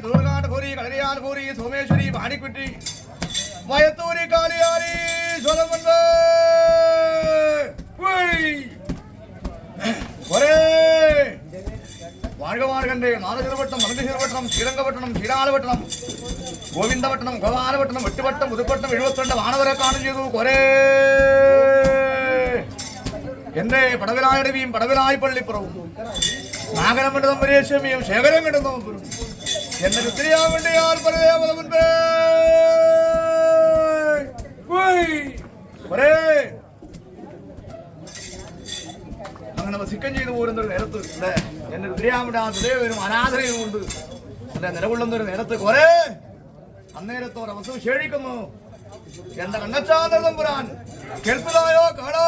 ദുർഗാടപുരി കളരിയാൽപുരി സോമേശ്വരി വാടിക്കുട്ടി വയത്തൂരി കാളിയാരി സ്വലമുണ്ട് വാഴകമാർഗന്റെ നാദചിറവട്ടം മലഞ്ചിറവട്ടം ശ്രീരംഗപട്ടണം ശ്രീരാളപട്ടണം ഗോവിന്ദപട്ടണം ഗോപാലപട്ടണം വെട്ടുപട്ടം പുതുപ്പട്ടം 72 വാണവരെ കാണും ചെയ്തു കൊരേ എന്റെ പടവിലായടവിയും പടവിലായി പള്ളിപ്പുറവും നാഗരം കണ്ട തമ്പരേശ്വമിയും ശേഖരം കണ്ട നോമ്പും എന്നെ രുദ്രിയാൻ വേണ്ടിയാൽ പരദേവത മുൻപേ അങ്ങനെ വസിക്കം ചെയ്തു പോരുന്നൊരു നേരത്ത് അല്ലെ എന്നെ രുദ്രിയാൻ വേണ്ടി ആ ഹൃദയവരും ആരാധനയും കൊണ്ട് എന്റെ നിലകൊള്ളുന്നൊരു നേരത്ത് കൊറേ അന്നേരത്തോരവസ്ഥ ക്ഷേണിക്കുന്നു എന്റെ കണ്ണച്ചാന്തര തമ്പുരാൻ കേൾപ്പതായോ കാണാ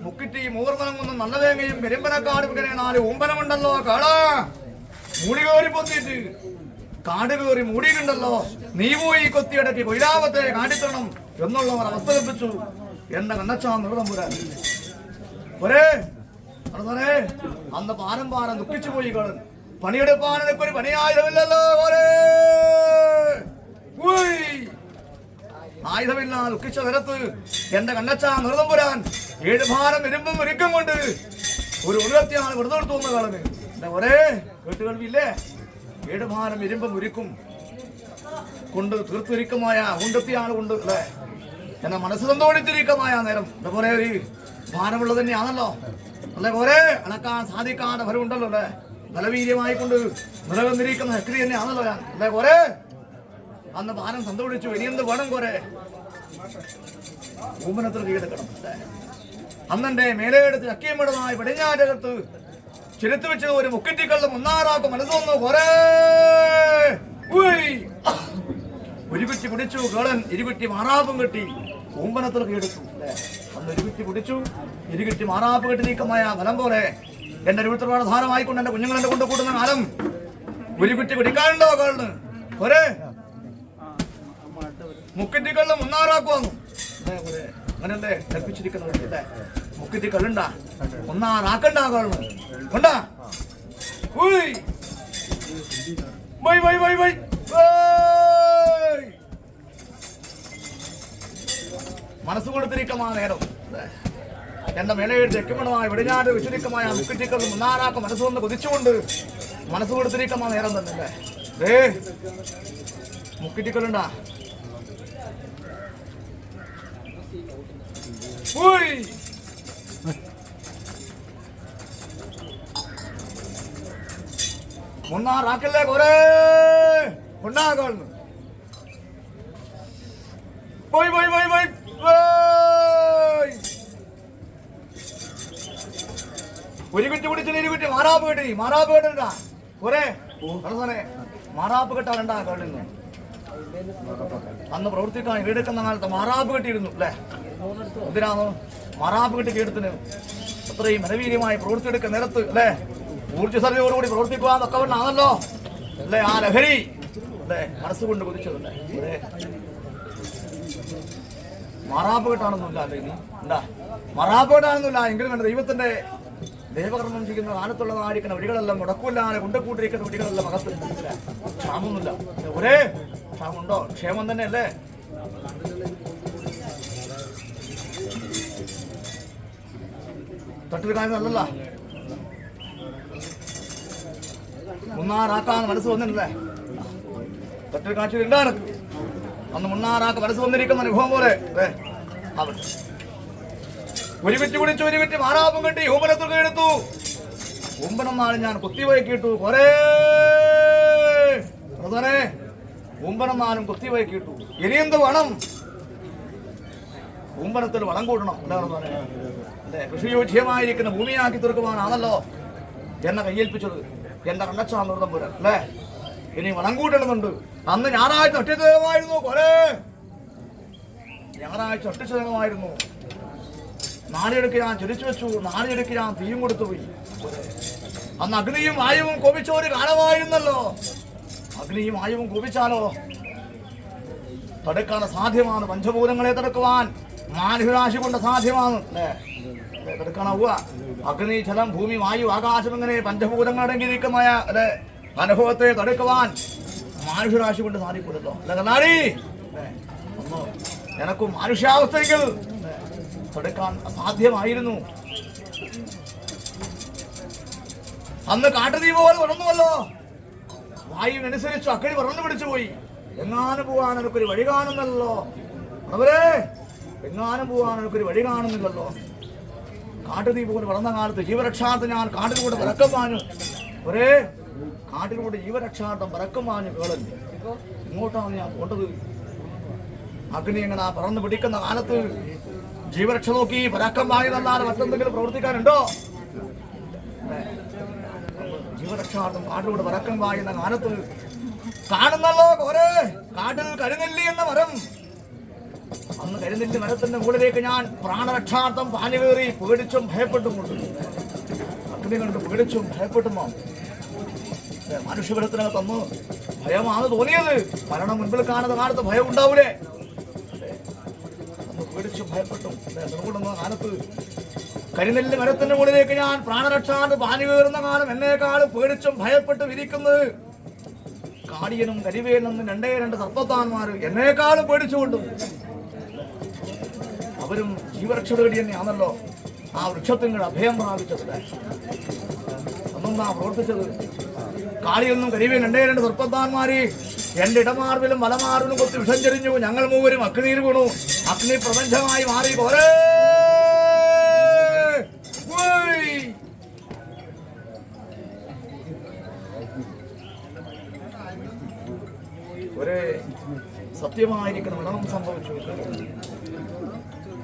മുക്കിറ്റി മൂർമനങ്ങൊന്നും നല്ല തേങ്ങയും പെരുമ്പനക്കാട് ഇങ്ങനെ 4 ഊമ്പനമുണ്ടല്ലോ കാടാ മൂടി കയറി പൊത്തിയിട്ട് കാട് കയറി മൂടിയിട്ടുണ്ടല്ലോ നീ പോയി കൊത്തിയടക്കി കൊയിലാവത്തെ കാട്ടിത്തണം എന്നുള്ളവർ അവസ്ഥ ലഭിച്ചു എന്റെ കണ്ണച്ചാ നിർതമ്പുരാൻ ഒരേ അതെ അന്ന് പാരം പാരം ദുഃഖിച്ചു പോയി കളൻ പണിയെടുപ്പാനെനിക്കൊരു പണിയായുധമില്ലല്ലോ ഒരേ ആയുധമില്ല ദുഃഖിച്ച നിരത്ത് എന്റെ കണ്ണച്ചാ നിർതമ്പുരാൻ 7 ഭാരം ഇരുമ്പും ഒരുക്കം കൊണ്ട് ഒരു ഉരുളത്തിയാണ് വെറുതെ എടുത്തു കളന് എന്റെ ഒരേ കേട്ടുകൾവില്ലേ 7 ഭാരം ഇരുമ്പും ഒരുക്കും കൊണ്ട് തീർത്തിരിക്കമായ ഉണ്ടത്തിയാണ് കൊണ്ട് അല്ലേ എന്നെ മനസ്സ് സന്തോഷിച്ചിരിക്കമായ നേരം ഇതുപോലെ ഒരു ഭാരമുള്ളത് തന്നെയാണല്ലോ അല്ലെ കുറെ അണക്കാൻ സാധിക്കാതെ ഫലമുണ്ടല്ലോ അല്ലെ ബലവീര്യമായിക്കൊണ്ട് നിലനിന്നിരിക്കുന്ന ശക്തി തന്നെയാണല്ലോ ഞാൻ അല്ലെ കുറെ അന്ന് ഭാരം സന്തോഷിച്ചു ഇനിയെന്ത് വേണം കുറെ ഊമനത്തിൽ കീഴടക്കണം അന്നെന്റെ മേലെടുത്ത് ചക്കിയമിടമായി പടിഞ്ഞാറ്റകത്ത് ചെലുത്തു വെച്ചത് ഒരു മുക്കിറ്റിക്കള്ളും ഒന്നാറാക്കും മനസ്സൊന്നു കുറെ ഒരുകുറ്റി പിടിച്ചു കേളൻ ഇരുകുറ്റി മാറാപ്പും കെട്ടി ഊമ്പനത്തിൽ കീഴടച്ചു അന്ന് ഒരുകുറ്റി പിടിച്ചു ഇരുകുറ്റി മാറാപ്പ് കെട്ടി നീക്കമായ ഫലം പോലെ എന്റെ രൂപത്തിൽധാരമായിക്കൊണ്ട് എന്റെ കുഞ്ഞുങ്ങളെന്നെ കൊണ്ട് കൂടുന്ന കാലം ഒരുകുറ്റി പിടിക്കാനുണ്ടോ കേളിന് ഒരേ മുക്കിറ്റിക്കള്ളും ഒന്നാറാക്കുവാന്നു അങ്ങനെയല്ലേ കൽപ്പിച്ചിരിക്കുന്നവരല്ലേ മുക്കിറ്റി കള്ളുണ്ടാ ഒന്നാറാക്കണ്ട കേളിന് കൊണ്ടാ മനസ്സ് കൊടുത്തിരിക്കമാ നേരം എന്റെ മേലെഴുതി എക്കുമണമായ വെടിഞ്ഞാട് വിശുരിക്കമായ മുക്കിറ്റിക്കളും ഒന്നാറാക്ക മനസ്സുകൊണ്ട് കൊതിച്ചുകൊണ്ട് മനസ്സ് കൊടുത്തിരിക്കമാ നേരം തന്നെ അല്ലേ മുക്കിറ്റിക്കളുണ്ടാ ഒന്നാറാക്കല്ലേ കൊറേ ഉണ്ടാകുന്നു പോയി പോയി പോയി പോയി ഒരു കുറ്റി പിടിച്ചിട്ട് 1 കുറ്റി മാറാപ്പ് കെട്ടി മാറാപ്പ് കെട്ടിട്ടാ കൊറേ മാറാപ്പ് കെട്ടാറുണ്ടാ കേട്ടിരുന്നു അന്ന് പ്രവർത്തിക്കാൻ ഈടെക്കുന്ന കാലത്ത് മാറാപ്പ് കെട്ടിയിരുന്നു അല്ലേ എന്തിനാണോ മാറാപ്പ് കെട്ടി കീടത്തിന് അത്രയും മനവീര്യമായി പ്രവർത്തിയെടുക്കുന്ന നിരത്ത് അല്ലേ ഊർജ്ജസ്വലതയോടുകൂടി പ്രവർത്തിക്കുവാൻ തക്കവണ്ണാണല്ലോ അല്ലേ ആ ലഹരി അല്ലേ മനസ്സുകൊണ്ട് കൊതിച്ചതല്ലേ അല്ലേ മാറാപ്പ് കെട്ടാണെന്നില്ല അല്ലേ ഇനി എന്താ മാറാപ്പ് കെട്ടാണെന്നില്ല എങ്കിലും വേണ്ട ദൈവത്തിന്റെ ദൈവകർമ്മം ചെയ്യുന്ന കാലത്തുള്ളതായിരിക്കുന്ന വഴികളെല്ലാം മുടക്കൂല്ലാതെ കൊണ്ടുകൂട്ടിരിക്കുന്ന വഴികളെല്ലാം അകത്ത് ക്ഷാമൊന്നുമില്ല ഒരേ ക്ഷാമുണ്ടോ ക്ഷേമം തന്നെ അല്ലേ തട്ടിരിക്കാനല്ല മുന്നാറാക്കാൻ മനസ്സ് വന്നിട്ടില്ലേ തട്ടിൽ കാഴ്ച അന്ന് മുന്നാറാക്ക് മനസ്സ് വന്നിരിക്കുന്ന അനുഭവം പോലെ അവൻ ഒരു വിറ്റ് പിടിച്ചു ഒരു വിറ്റ് മാറാപ്പും കെട്ടി ഊമ്പനത്തൊക്കെ എടുത്തു ഊമ്പനം നാളെ ഞാൻ കുത്തിവയ്ക്കിട്ടു കൊറേ പ്രധാനെ ഊമ്പനം നാളും കുത്തിവയ്ക്കിട്ടു ഇനിയെന്ത് വേണം ഊമ്പനത്തിൽ വളം കൂട്ടണം അല്ലേ കൃഷിയോജ്യമായിരിക്കുന്ന ഭൂമിയാക്കി തീർക്കുവാനാണല്ലോ എന്നെ കയ്യേൽപ്പിച്ചത് എന്റെ കണ്ണച്ചാന്നൃതം പോരാ അല്ലേ ഇനി വളം കൂട്ടണമെന്നുണ്ട് അന്ന് ഞായറാഴ്ച ഒറ്റമായിരുന്നു കൊറേ ഞായറാഴ്ച ഒറ്റമായിരുന്നു നാളിയെടുക്ക് ഞാൻ ചൊരിച്ചു വെച്ചു നാളിയെടുക്ക് ഞാൻ തീയും കൊടുത്തുപോയി അന്ന് അഗ്നിയും വായുവും കോപിച്ച ഒരു കാലമായിരുന്നല്ലോ അഗ്നിയും വായുവും കോപിച്ചാലോ തടുക്കാൻ സാധ്യമാണ് പഞ്ചഭൂതങ്ങളെ തടുക്കുവാൻ മാനുരാശി കൊണ്ട് സാധ്യമാണ് അല്ലേ തടുക്കാനാവുക അഗ്നി ജലം ഭൂമി വായു ആകാശം ഇങ്ങനെ പഞ്ചഭൂതങ്ങളടങ്ങിയിരിക്കുന്നതായ അല്ലെ അനുഭവത്തെ തടുക്കുവാൻ മനുഷ്യരാശി കൊണ്ട് സാധിക്കൂലല്ലോ. നാടി ഒന്ന് എനക്കും മനുഷ്യാവസ്ഥയിൽ തടുക്കാൻ അസാധ്യമായിരുന്നു. അന്ന് കാട്ടുതീ പോലെ വളർന്നുവല്ലോ. വായുവിനനുസരിച്ച് അക്കടി പറന്നു പിടിച്ചു പോയി. എങ്ങാനും പോവാൻ എനിക്കൊരു വഴി കാണുന്നല്ലോ. അവരെ എങ്ങാനും പോവാൻ എനിക്കൊരു വഴി കാണുന്നില്ലല്ലോ. കാട്ടുതീ പോലെ വളർന്ന കാലത്ത് ജീവരക്ഷാർത്ഥം ഞാൻ കാട്ടിലൂടെ പരക്കം പാഞ്ഞു. ഒരേ കാട്ടിലൂടെ ജീവരക്ഷാർത്ഥം പരക്കം പാഞ്ഞു കേളൻ. ഇങ്ങോട്ടാണ് ഞാൻ പോണ്ടത്. അഗ്നി എങ്ങനെ പറന്ന് പിടിക്കുന്ന കാലത്ത് ജീവരക്ഷ നോക്കി പരക്കം പാഞ്ഞതല്ലാതെ മറ്റെന്തെങ്കിലും പ്രവർത്തിക്കാനുണ്ടോ? ജീവരക്ഷാർത്ഥം കാട്ടിലൂടെ പരക്കം പായുന്ന കാലത്ത് കാണുന്നല്ലോ ഓരേ കാട്ടിൽ കരുനെല്ലി എന്ന മരം. അന്ന് കരുനെല്ലി മരത്തിന്റെ മുകളിലേക്ക് ഞാൻ പ്രാണരക്ഷാർത്ഥം പാഞ്ഞു കയറി പേടിച്ചും ഭയപ്പെട്ടും കൊണ്ട് അഗ്നി കണ്ട് പേടിച്ചും ഭയപ്പെട്ടുമോ. മനുഷ്യപരത്തിനകത്ത് അന്ന് ഭയമാണ് തോന്നിയത്. മരണം മുൻപിൽ കാണുന്ന കാലത്ത് ഭയം ഉണ്ടാവൂലേ? അന്ന് പേടിച്ചും ഭയപ്പെട്ടും നിർകൊള്ളുന്ന കാലത്ത് കരിനെല്ലി മരത്തിന്റെ മുകളിലേക്ക് ഞാൻ പ്രാണരക്ഷാർത്ഥം പാഞ്ഞു കയറുന്ന കാലം എന്നേക്കാളും പേടിച്ചും ഭയപ്പെട്ടും ഇരിക്കുന്നത് കാടിയനും കരിവേനും രണ്ട് സർപ്പത്താന്മാർ എന്നേക്കാളും പേടിച്ചുകൊണ്ടും അവരും ജീവരക്ഷ തേടി തന്നെയാണല്ലോ ആ വൃക്ഷത്തിങ്ങൾ അഭയം പ്രാപിച്ചത്. അന്നാ പ്രവർത്തിച്ചത്. കാളിയൊന്നും കരിവേൻ രണ്ട് സർപ്പത്താന്മാര് എന്റെ ഇടമാർവിലും വലമാർവിലും കൊത്തി വിഷം ചെരിഞ്ഞു. ഞങ്ങൾ മൂവരും അഗ്നിയിൽ വീണു. അഗ്നി പ്രപഞ്ചമായി മാറി. പോരേ ഒരേ സത്യമായിരിക്കണം മരണം സംഭവിച്ചു.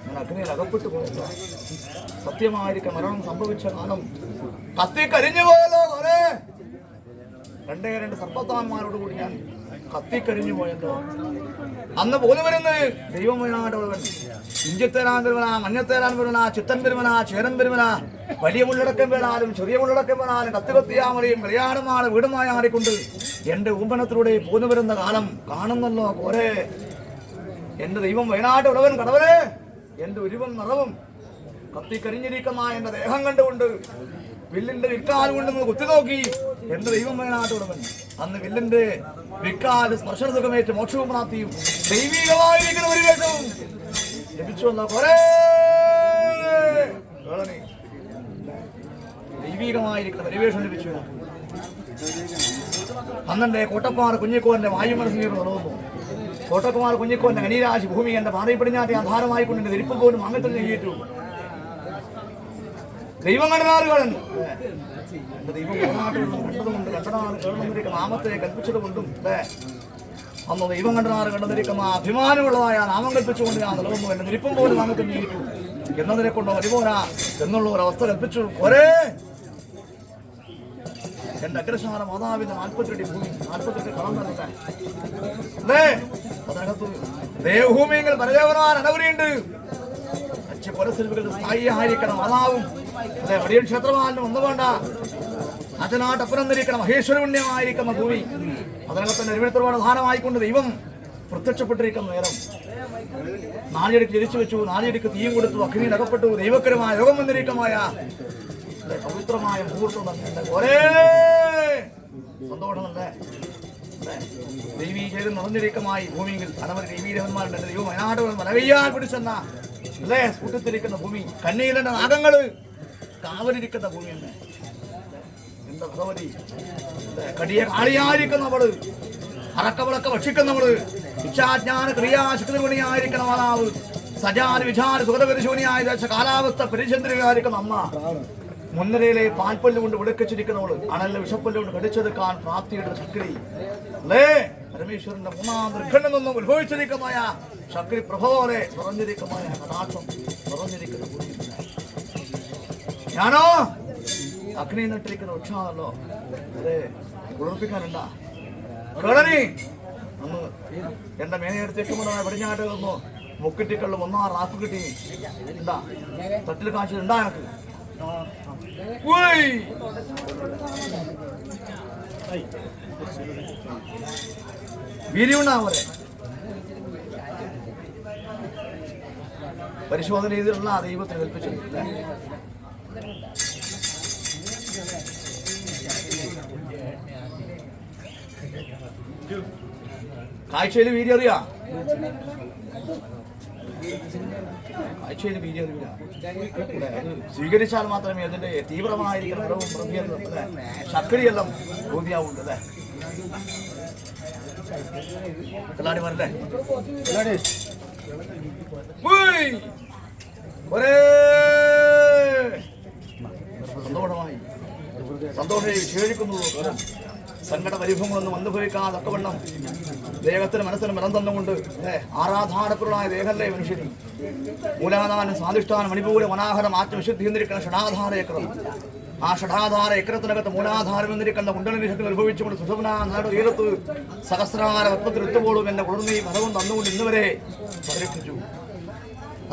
ഞാൻ അഗ്നിയിൽ അകപ്പെട്ടു പോയല്ലോ. സത്യമായിരിക്കും മരണം സംഭവിച്ച കാലം കത്തിക്കരിഞ്ഞു പോയല്ലോ. ഒരേ രണ്ട് സർപ്പത്താന്മാരോടുകൂടി ഞാൻ കത്തിക്കരിഞ്ഞു പോയല്ലോ. അന്ന് പോലും വരുന്നത് ദൈവം വയനാടുള്ളവൻ ഇഞ്ചത്തേരാൻ പെരുമന, മഞ്ഞത്തേരാൻ പെരുമന, ചിത്തൻ പെരുമന, ചേരൻ പെരുമന, വലിയ മുള്ളടക്കം വേണാലും ചെറിയ മുള്ളടക്കം വേണാലും കത്തിയാമറിയും കല്യാണമാണ് വീടുമായി ആടിക്കൊണ്ട് എന്റെ ഊമ്പനത്തിലൂടെ പോന്നു വരുന്ന കാലം കാണുന്നല്ലോ. പോരെ എന്റെ ദൈവം വയനാട്ടുള്ളവൻ കടവരെ എന്റെ ഉരുവും നിറവും കത്തിക്കരിഞ്ഞിരിക്കുന്ന എന്റെ ദേഹം കണ്ടുകൊണ്ട് വില്ലിന്റെ വിക്കാൽ കൊണ്ടെന്ന് കുത്തിനോക്കി എന്റെ ദൈവം വയനാട്ടുള്ളവൻ. അന്ന് വില്ലിന്റെ വിക്കാൽ സ്പർശന സുഖമേറ്റ് മോക്ഷവും പ്രാപ്തിയും ദൈവികമായിരിക്കുന്ന പരിവേഷവും ലഭിച്ചു വന്ന പോരെ ദൈവികമായിരിക്കുന്ന പരിവേഷം ലഭിച്ചു. അന്നെ കോട്ടപ്പാറ കുഞ്ഞിക്കോന്റെ വായുമനസ്സീർ തുടങ്ങുന്നു. കോട്ടക്കുമാർ കുഞ്ഞിക്കോന്റെ കനീരാശി ഭൂമി എന്റെ പാറയിൽ പടിഞ്ഞാറ്റെ ആധാരമായിക്കൊണ്ട് എന്റെ ധരിപ്പ് പോലും അങ്ങത്തിൽ ചെയ്യേറ്റു. ദൈവം കണ്ടനാറുകളൻ എന്റെ ദൈവം കണ്ടതുകൊണ്ട് കണ്ടനാറ് കേൾക്കുന്നതിരിക്കുന്ന നാമത്തെ കൽപ്പിച്ചതുകൊണ്ടും അന്ന് ദൈവം കണ്ടനാറ് കണ്ടതിരിക്കുന്ന അഭിമാനമുള്ളതായ നാമം കൽപ്പിച്ചുകൊണ്ട് ഞാൻ നിലവന്നു. എന്റെ ധരിപ്പും പോലും നാമത്തിൽ ചെയ്യേറ്റു എന്നതിനെ കൊണ്ട് മതിപോരാ എന്നുള്ള ഒരവസ്ഥ കൽപ്പിച്ചു. ഒരേ എന്റെ അഗ്രശാല മാതാവിന്റെ 48 ഭൂമി 48 കളം തന്നെ അതിനകത്ത് ദേവഭൂമിയെങ്കിൽ പരദേവനാൻ അനവരിയുണ്ട്. പുരസിൽവികളുടെ സ്ഥായിയായിരിക്കണം മാതാവും അല്ലെ വടിയൻ ക്ഷേത്രമാലിനും ഒന്നും വേണ്ട. അച്ഛനാട്ടപ്പുറം ധരിക്കണം മഹേശ്വര പുണ്യമായിരിക്കുന്ന ഭൂമി. അതിനകത്തന്നെ ഒരുമിടത്തോടെ ധാനമായിക്കൊണ്ട് ദൈവം പ്രത്യക്ഷപ്പെട്ടിരിക്കുന്ന നേരം നാളിയടിക്ക് ജനിച്ചു വെച്ചു. നാളിയടിക്ക് തീയും കൊടുത്തു. അഗ്നിയിൽ അകപ്പെട്ടു. ദൈവകരമായ യോഗം വന്നിരിക്കമായ പവിത്രമായ മുഹൂർത്തം തന്നെ ഒരേ സന്തോഷമല്ലേ. ദൈവീ ചേരും നിറഞ്ഞിരിക്കമായി ഭൂമിയിൽ അനവധി ദൈവീരവന്മാരുണ്ട്. ദൈവം വയനാടുകൾ മലവയ്യാൽ പിടിച്ചെന്ന അല്ലേ സ്ഫുട്ടിത്തിരിക്കുന്ന ഭൂമി. കണ്ണീരന്റെ നാഗങ്ങള് കാവലിരിക്കുന്ന ഭൂമി തന്നെ എന്താ ഭഗവതി. കടിയ കാളിയായിരിക്കുന്നവള് അറക്കവിളക്ക ഭക്ഷിക്കുന്നവള് ഇച്ഛാജ്ഞാന ക്രിയാശക്തിപണിയായിരിക്കുന്ന മാതാവ് സജാന വിചാര സുഖപരിശൂനിയായ ദശ കാലാവസ്ഥ പരിചന്ദ്രിയായിരിക്കുന്ന അമ്മ. മുൻനിരയിലെ പാൽപ്പല്ല് കൊണ്ട് വിളക്കിച്ചിരിക്കുന്നവള് അണലിലെ വിഷപ്പല്ല് കൊണ്ട് കടിച്ചെടുക്കാൻ പ്രാപ്തിയുടെ ശക്തി അല്ലേ പരമേശ്വരന്റെ മൂന്നാം ദൃഘണ്ണിൽ നിന്നും ഉത്ഭവിച്ചിരിക്കുന്നതായ ശക്തി പ്രഭവോടെ നിറഞ്ഞിരിക്കുന്നതായ കടാക്ഷം നിറഞ്ഞിരിക്കുന്ന ഞാനോ അഗ്നി നട്ടിരിക്കുന്ന വൃക്ഷമാണല്ലോ. അതെ കുളിർപ്പിക്കാനുണ്ടാ കേളനി അന്ന് എന്റെ മേനയെടുത്തേക്കുമ്പോഴാണ് പടിഞ്ഞാട്ട് വന്നു മുക്കിട്ടിക്കള്ളു 1 റാക്ക് കിട്ടി ഉണ്ടാ തട്ടിൽ കാശ് ഉണ്ടാ എനക്ക് വീര്യമുണ്ടാവരെ പരിശോധന ചെയ്തിട്ടുള്ള ദൈവത്തിന് കൽപ്പിച്ചിട്ടില്ല. കാഴ്ചയിൽ വീര്യം അറിയാം, കാഴ്ചയിൽ വീര്യം അറിയില്ല. അത് സ്വീകരിച്ചാൽ മാത്രമേ അതിന്റെ തീവ്രമായിരിക്കുന്ന നിറവും പ്രഭ്യവും അല്ലെ ശക്തിയെല്ലാം ബോധ്യാവുണ്ട് അല്ലേ. കല്ലാടിമാരല്ലേ ഒരേ സന്തോഷമായി സന്തോഷം വിശേഷിക്കുന്നു. സങ്കട പരിഭവങ്ങളൊന്നും അനുഭവിക്കാതെ തക്കവണ്ണം ദേഹത്തിന് മനസ്സിന് ബലം തന്നുകൊണ്ട് ആരാധാനപുരനായ ദേഹല്ലേ മനുഷ്യന് മൂലാധാനം സ്വാധിഷ്ഠാനം മണിപൂര മനാഹരം ആത്മവിശുദ്ധി എന്നിരിക്കുന്ന ഷടാധാര ചക്രം. ആ ഷടാധാര ചക്രത്തിനകത്ത് മൂലാധാരം എന്നിരിക്കുന്ന കുണ്ടലിനി ശക്തി അനുഭവിച്ചുകൊണ്ട് സുഷുമ്നാനാട് തീരത്ത് സഹസ്രാര പത്മത്തിൽ എത്തുമ്പോഴും എന്നെ ഉണർന്നീ ഫലവും തന്നുകൊണ്ട് ഇന്നുവരെ പരിരക്ഷിച്ചു.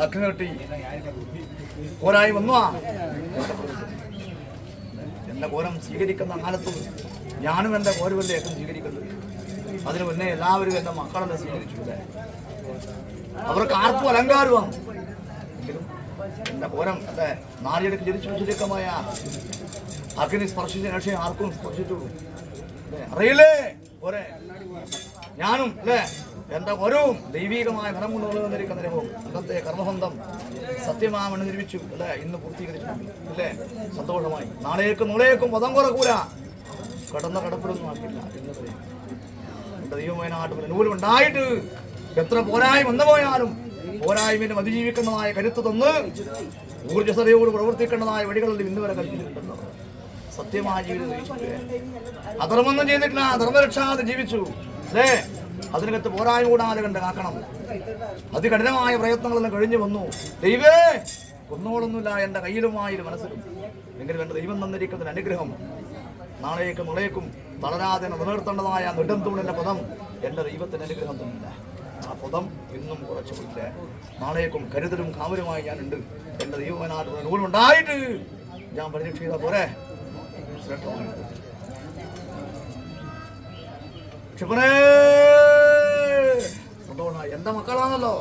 അഗ്നി കെട്ടി പോരായി വന്നു. എന്റെ കോരം സ്വീകരിക്കുന്ന കാലത്തും ഞാനും എന്റെ കോരുവല്ലേ ഏറ്റവും സ്വീകരിക്കുന്നത്. അതിനു മുന്നേ എല്ലാവരും എന്റെ മക്കളെന്നെ സ്വീകരിച്ചു. അവർക്ക് ആർക്കും അലങ്കാരമാണ്. എന്റെ കോരം എന്റെ നാരിയെടുക്ക് ജനിച്ചു ശുചിക്കമായ അഗ്നി സ്പർശിച്ച രക്ഷയെ ആർക്കും സ്പർശിച്ചു അറിയില്ലേ. പോരെ ഞാനും അല്ലേ എന്റെ ഓരവും ദൈവീകമായ ഫലം കൊണ്ടുവന്നിരിക്കുന്ന രഹവും അന്നത്തെ കർമ്മബന്ധം സത്യമാമെന്ന് നിർമ്മിച്ചു അല്ലേ. ഇന്ന് പൂർത്തീകരിച്ചു അല്ലേ. സന്തോഷമായി നാളേക്കും പദം കുറക്കൂല, കടന്ന കടപ്പെടുന്നു ആക്കില്ല. ഇന്നത്തെ എന്റെ ദൈവമായ നാട്ടിൽ നൂലും ഉണ്ടായിട്ട് എത്ര പോരായ്മ വന്നു പോയാലും പോരായ്മയിൽ അതിജീവിക്കുന്നതായ കരുത്ത് തന്ന് ഊർജ്ജസ്വതയോട് പ്രവർത്തിക്കേണ്ടതായ വഴികളിൽ ഇന്ന് വരെ കൽപ്പിച്ചിട്ടുണ്ടല്ലോ. സത്യമായ ജീവിതം അധർമ്മൊന്നും ചെയ്തിട്ടില്ല, ധർമ്മരക്ഷാതെ ജീവിച്ചു അല്ലേ. അതിനകത്ത് പോരായ്മ കൂടാതെ കണ്ട് കാക്കണം. അതികഠിനമായ പ്രയത്നങ്ങളെല്ലാം കഴിഞ്ഞു വന്നു. ദൈവേ ഒന്നോളൊന്നുമില്ല എന്റെ കയ്യിലുമായൊരു മനസ്സിലും എങ്കിലും എന്റെ ദൈവം തന്നിരിക്കുന്നതിന് അനുഗ്രഹം നാളേക്കും തളരാതെ നിലനിർത്തേണ്ടതായ നെടുന്തൂണിന്റെ പദം എന്റെ ദൈവത്തിന് അനുഗ്രഹം തന്നില്ല. ആ പദം ഇന്നും കുറച്ചു പോയില്ല. നാളേക്കും കരുതലും കാവലുമായി ഞാനുണ്ട്. എന്റെ ദൈവനാട് നൂലുണ്ടായിട്ട് ഞാൻ പരീക്ഷ ചെയ്താൽ പോരെ. ക്ഷിപനേ സന്തോഷമായി എന്റെ മക്കളാണല്ലോ.